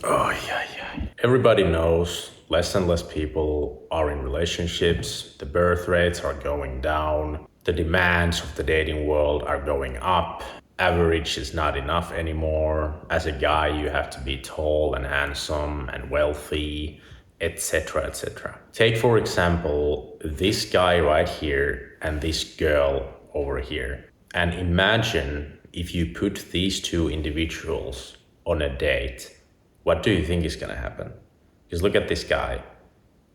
Oh, yeah, yeah. Everybody knows less and less people are in relationships. The birth rates are going down. The demands of the dating world are going up. Average is not enough anymore. As a guy, you have to be tall and handsome and wealthy, etc., etc. Take, for example, this guy right here and this girl over here. And imagine if you put these two individuals on a date, what do you think is going to happen? Just look at this guy.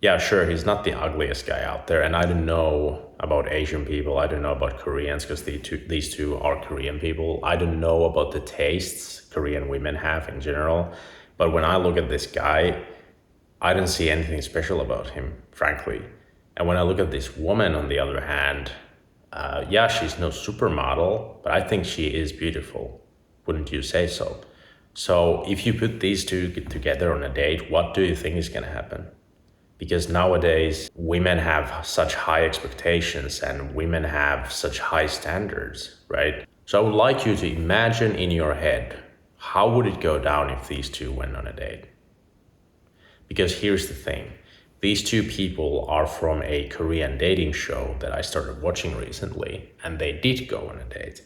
Yeah, sure, he's not the ugliest guy out there. And I don't know about Asian people. I don't know about Koreans because these two are Korean people. I don't know about the tastes Korean women have in general. But when I look at this guy, I don't see anything special about him, frankly. And when I look at this woman, on the other hand, yeah, she's no supermodel, but I think she is beautiful. Wouldn't you say so? So if you put these two together on a date, what do you think is going to happen? Because nowadays women have such high expectations and women have such high standards, right? So I would like you to imagine in your head, how would it go down if these two went on a date? Because here's the thing. These two people are from a Korean dating show that I started watching recently, and they did go on a date.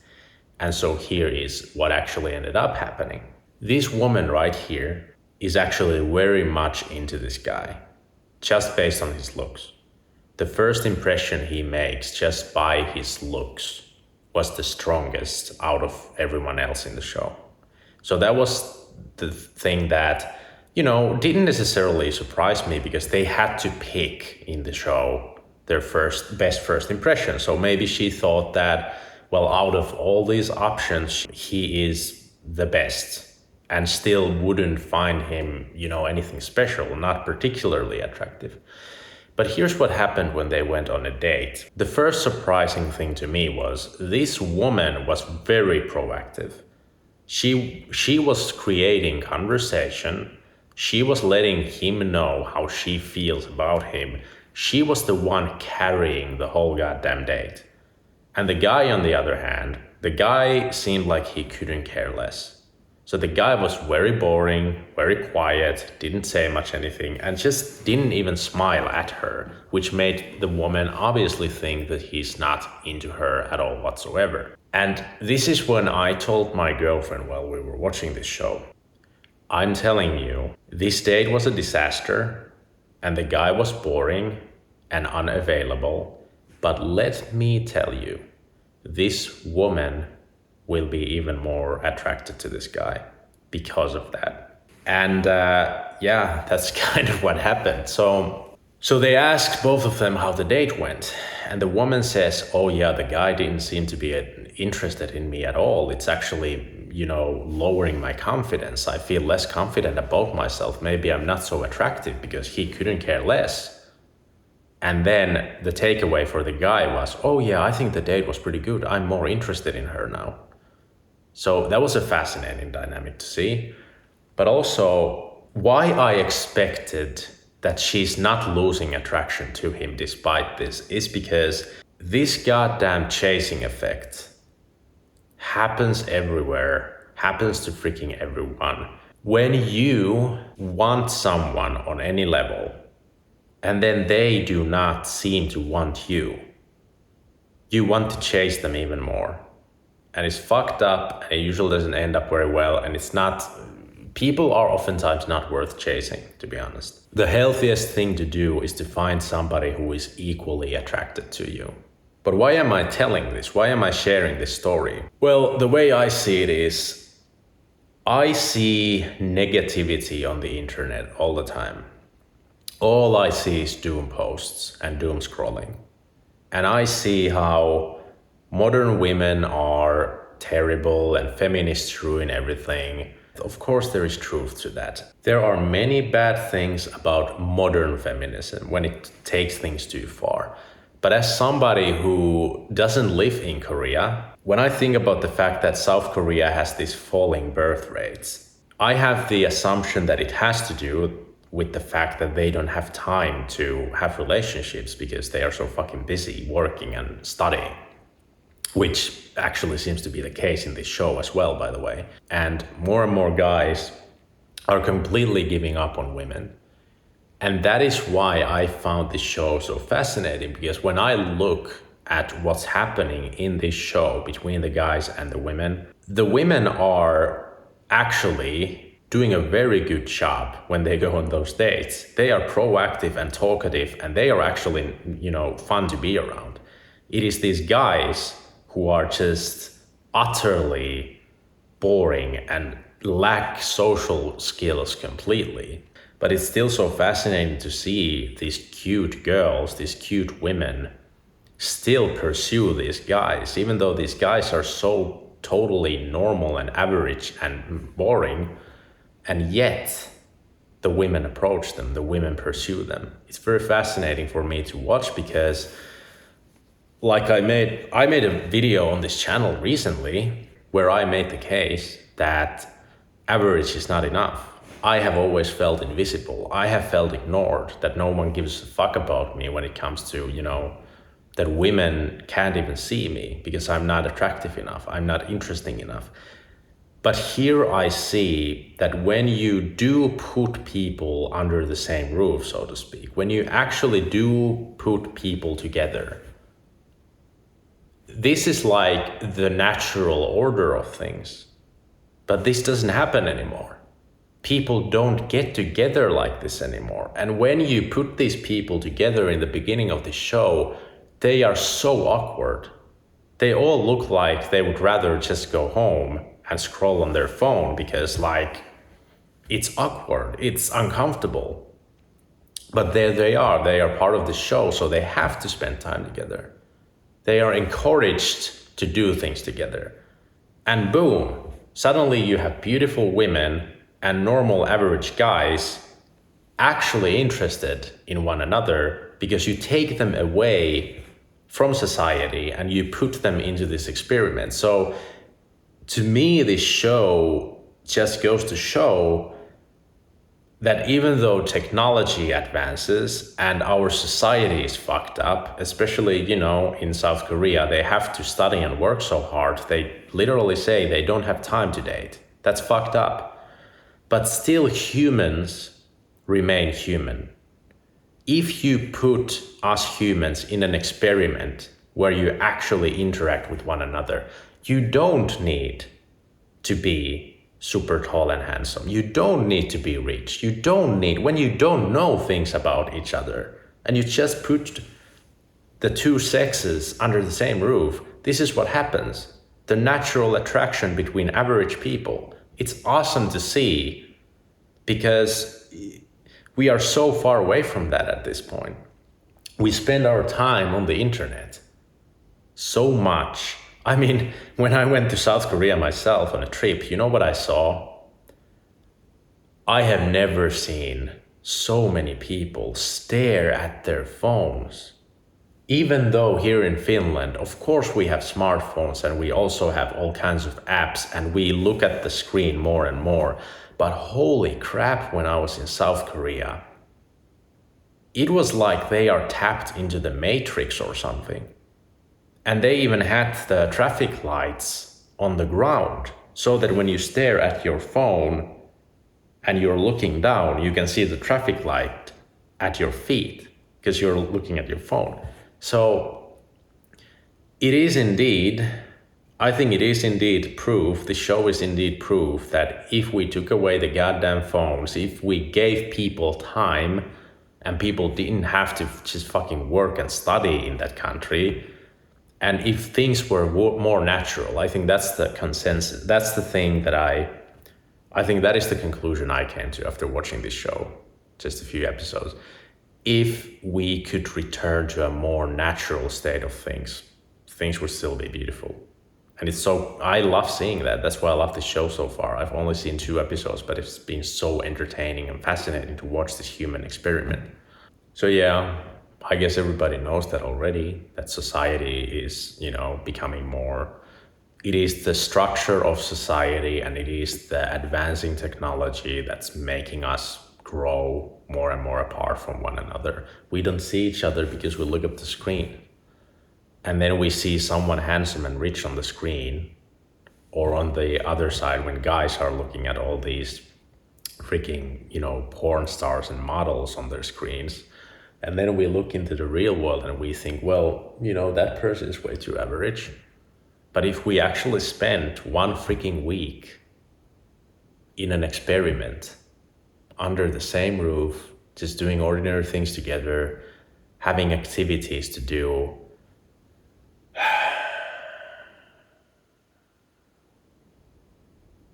And so here is what actually ended up happening. This woman right here is actually very much into this guy, just based on his looks. The first impression he makes just by his looks was the strongest out of everyone else in the show. So that was the thing that, didn't necessarily surprise me because they had to pick in the show their best first impression. So maybe she thought that, well, out of all these options, he is the best and still wouldn't find him, anything special, not particularly attractive. But here's what happened when they went on a date. The first surprising thing to me was this woman was very proactive. She was creating conversation. She was letting him know how she feels about him. She was the one carrying the whole goddamn date. And the guy, on the other hand, the guy seemed like he couldn't care less. So the guy was very boring, very quiet, didn't say much anything, and just didn't even smile at her, which made the woman obviously think that he's not into her at all whatsoever. And this is when I told my girlfriend while we were watching this show, I'm telling you, this date was a disaster, and the guy was boring and unavailable, but let me tell you, this woman will be even more attracted to this guy because of that. And yeah, that's kind of what happened. So they asked both of them how the date went. And the woman says, oh yeah, the guy didn't seem to be interested in me at all. It's actually, lowering my confidence. I feel less confident about myself. Maybe I'm not so attractive because he couldn't care less. And then the takeaway for the guy was, oh yeah, I think the date was pretty good. I'm more interested in her now. So that was a fascinating dynamic to see. But also, why I expected that she's not losing attraction to him despite this is because this goddamn chasing effect happens everywhere, happens to freaking everyone. When you want someone on any level, and then they do not seem to want you, you want to chase them even more. And it's fucked up, and it usually doesn't end up very well, and people are oftentimes not worth chasing, to be honest. The healthiest thing to do is to find somebody who is equally attracted to you. But why am I telling this? Why am I sharing this story? Well, the way I see it is, I see negativity on the internet all the time. All I see is doom posts and doom scrolling. And I see how modern women are terrible and feminists ruin everything. Of course, there is truth to that. There are many bad things about modern feminism when it takes things too far. But as somebody who doesn't live in Korea, when I think about the fact that South Korea has these falling birth rates, I have the assumption that it has to do with the fact that they don't have time to have relationships because they are so fucking busy working and studying. Which actually seems to be the case in this show as well, by the way. And more guys are completely giving up on women. And that is why I found this show so fascinating, because when I look at what's happening in this show between the guys and the women are actually doing a very good job when they go on those dates. They are proactive and talkative, and they are actually, fun to be around. It is these guys who are just utterly boring and lack social skills completely. But it's still so fascinating to see these cute girls, these cute women, still pursue these guys, even though these guys are so totally normal and average and boring, and yet the women approach them, the women pursue them. It's very fascinating for me to watch, because like I made a video on this channel recently where I made the case that average is not enough. I have always felt invisible. I have felt ignored, that no one gives a fuck about me when it comes to, that women can't even see me because I'm not attractive enough. I'm not interesting enough. But here I see that when you do put people under the same roof, so to speak, when you actually do put people together, this is like the natural order of things. But this doesn't happen anymore. People don't get together like this anymore. And when you put these people together in the beginning of the show, they are so awkward. They all look like they would rather just go home and scroll on their phone, because it's awkward, it's uncomfortable. But there they are part of the show, so they have to spend time together. They are encouraged to do things together. And boom, suddenly you have beautiful women and normal average guys actually interested in one another, because you take them away from society and you put them into this experiment. So to me, this show just goes to show that even though technology advances and our society is fucked up, especially, in South Korea, they have to study and work so hard. They literally say they don't have time to date. That's fucked up. But still, humans remain human. If you put us humans in an experiment where you actually interact with one another, you don't need to be super tall and handsome. You don't need to be rich. You don't need, when you don't know things about each other and you just put the two sexes under the same roof, this is what happens. The natural attraction between average people. It's awesome to see, because we are so far away from that at this point. We spend our time on the internet so much. I mean, when I went to South Korea myself on a trip, you know what I saw? I have never seen so many people stare at their phones. Even though here in Finland, of course, we have smartphones and we also have all kinds of apps and we look at the screen more and more. But holy crap, when I was in South Korea, it was like they are tapped into the Matrix or something. And they even had the traffic lights on the ground, so that when you stare at your phone and you're looking down, you can see the traffic light at your feet because you're looking at your phone. So it is indeed, I think it is indeed proof, the show is indeed proof that if we took away the goddamn phones, if we gave people time and people didn't have to just fucking work and study in that country, and if things were more natural, I think that's the consensus. That's the thing that I think that is the conclusion I came to after watching this show, just a few episodes. If we could return to a more natural state of things, things would still be beautiful. And it's so, I love seeing that. That's why I love this show so far. I've only seen 2 episodes, but it's been so entertaining and fascinating to watch this human experiment. So yeah, I guess everybody knows that already, that society is, becoming more, it is the structure of society and it is the advancing technology that's making us grow more and more apart from one another. We don't see each other because we look at the screen. And then we see someone handsome and rich on the screen, or on the other side, when guys are looking at all these freaking, porn stars and models on their screens. And then we look into the real world and we think, well, that person is way too average. But if we actually spent one freaking week in an experiment under the same roof, just doing ordinary things together, having activities to do,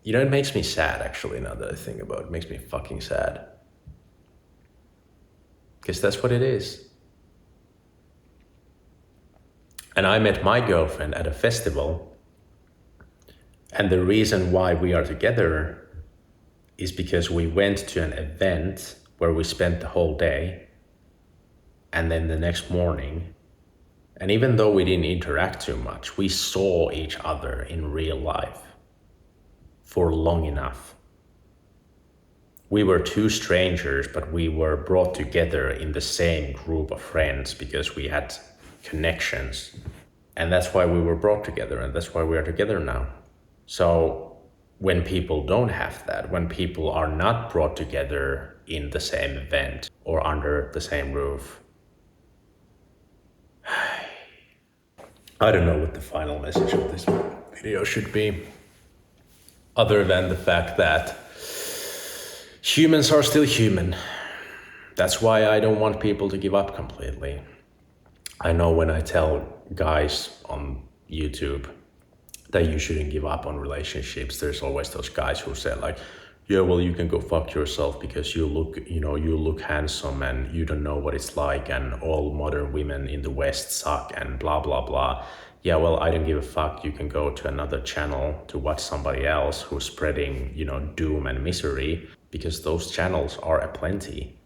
it makes me sad actually now that I think about it. It makes me fucking sad. Because that's what it is. And I met my girlfriend at a festival, and the reason why we are together is because we went to an event where we spent the whole day, and then the next morning, and even though we didn't interact too much, we saw each other in real life for long enough. We were two strangers, but we were brought together in the same group of friends because we had connections. And that's why we were brought together, and that's why we are together now. So when people don't have that, when people are not brought together in the same event or under the same roof, I don't know what the final message of this video should be, other than the fact that humans are still human. That's why I don't want people to give up completely. I know when I tell guys on YouTube that you shouldn't give up on relationships, there's always those guys who say like, yeah, well, you can go fuck yourself because you look handsome and you don't know what it's like and all modern women in the West suck and blah, blah, blah. Yeah, well, I don't give a fuck. You can go to another channel to watch somebody else who's spreading, doom and misery, because those channels are aplenty.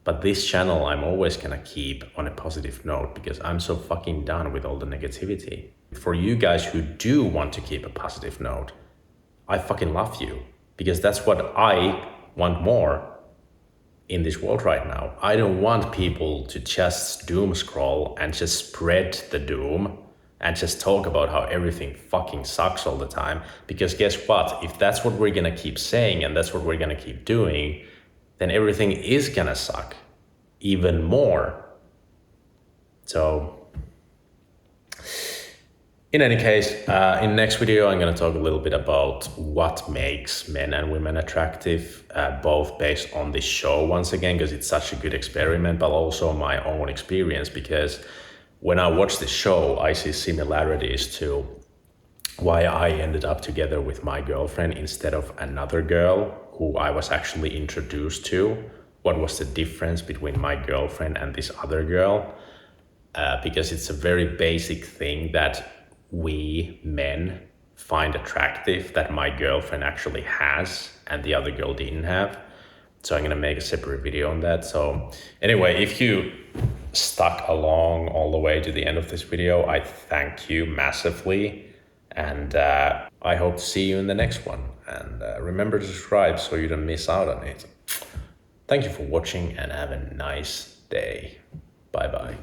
But this channel, I'm always gonna keep on a positive note because I'm so fucking done with all the negativity. For you guys who do want to keep a positive note, I fucking love you, because that's what I want more in this world right now. I don't want people to just doom scroll and just spread the doom and just talk about how everything fucking sucks all the time. Because guess what? If that's what we're gonna keep saying and that's what we're gonna keep doing, then everything is gonna suck even more. So, in any case, in the next video, I'm gonna talk a little bit about what makes men and women attractive, both based on this show once again, because it's such a good experiment, but also my own experience, because when I watch the show, I see similarities to why I ended up together with my girlfriend instead of another girl who I was actually introduced to. What was the difference between my girlfriend and this other girl? Because it's a very basic thing that we men find attractive that my girlfriend actually has and the other girl didn't have. So I'm gonna make a separate video on that. So anyway, if you stuck along all the way to the end of this video, I thank you massively. And I hope to see you in the next one. And remember to subscribe so you don't miss out on it. Thank you for watching and have a nice day. Bye bye.